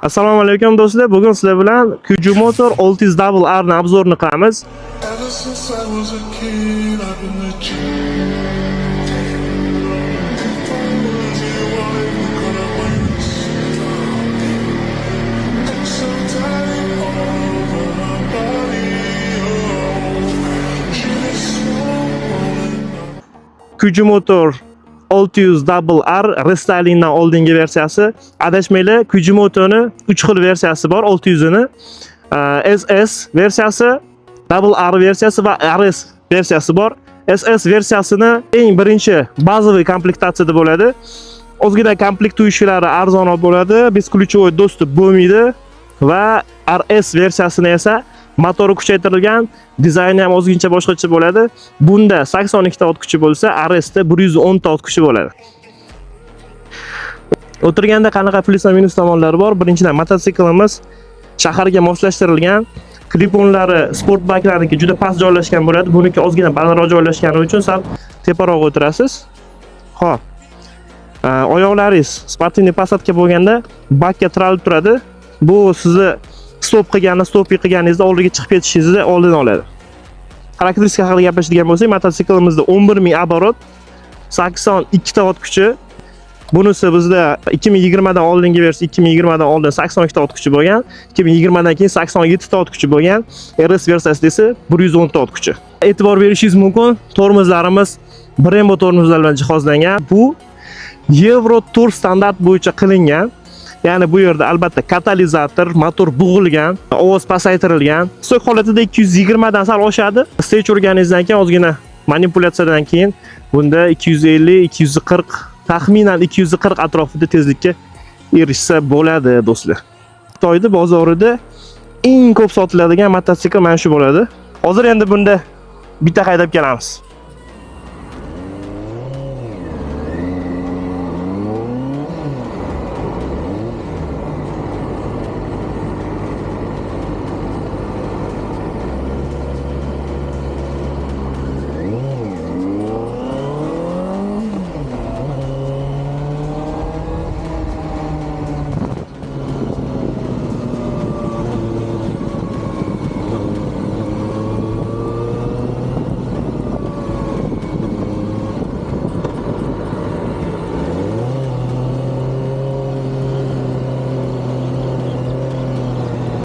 Assalomu alaykum do'stlar. Bugun sizlar bilan Kuju Motor 600 Double R ni obzorini qilamiz. Ever since I was a kid, I've been the G. If I was your wife, we could have went. I'm so tired all over my body. Oh, she was swollen. Kuju Motor 600 Double R Restylingdan oldingi versiyasi. Adashmanglar, Kuju Motorni 3 xil versiyasi bor 600 ni. SS versiyasi, Double R versiyasi va RS versiyasi bor. SS versiyasini eng birinchi bazaviy komplektatsiyada bo'ladi. Ozgina komplekt uyishlari arzonroq bo'ladi, beskluchovoy dostуп bo'lmaydi va RS versiyasini esa motori kuchaytirilgan, dizayni ham ozgincha boshqacha bo'ladi. Bunda 82 ta ot kuchi bo'lsa, RS da 110 ta ot kuchi bo'ladi. O'tirganda qanaqa plyus va minus tomonlari bor? Birinchidan mototsiklimiz shaharga moslashtirilgan. Kliponlari sport baklarniki juda past joylashgan bo'ladi. Buniki ozgina balandroq joylashgani uchun sal teparoq o'tirasiz. Xo'p. Oyoqlaringiz sportivniy pasatka bo'lganda bakka tiralib turadi. Bu sizni stop qilganingizda oldiga chiqib ketishingizni oldini oladi. Xarakteristika haqida gapiradigan bo'lsak, mototsiklimizda 11000 оборот, 82 ta ot kuchi. Bunisi bizda 2020 dan oldingi versiya, 2020 dan oldin 82 ta ot kuchi bo'lgan, 2020 dan keyin 87 ta ot kuchi bo'lgan. RS versiyasida esa 110 ta ot kuchi. E'tibor berishingiz mumkin, tormozlarimiz Brembo tormozlar bilan jihozlangan. Bu Euro Tour standart bo'yicha qilingan. Ya'ni bu yerda albatta katalizator, motor bug'ilgan, ovoz pasaytirilgan. Stok holatida 220 dan sal oshadi. Stage urganingizdan keyin ozgina manipulyatsiyadan keyin bunda 250, 240, taxminan 240 atrofida tezlikka erishsa bo'ladi do'stlar. Xitoyda bozorida eng ko'p sotiladigan mototsikl mana shu bo'ladi. Hozir endi bunda bitta haydab kelamiz.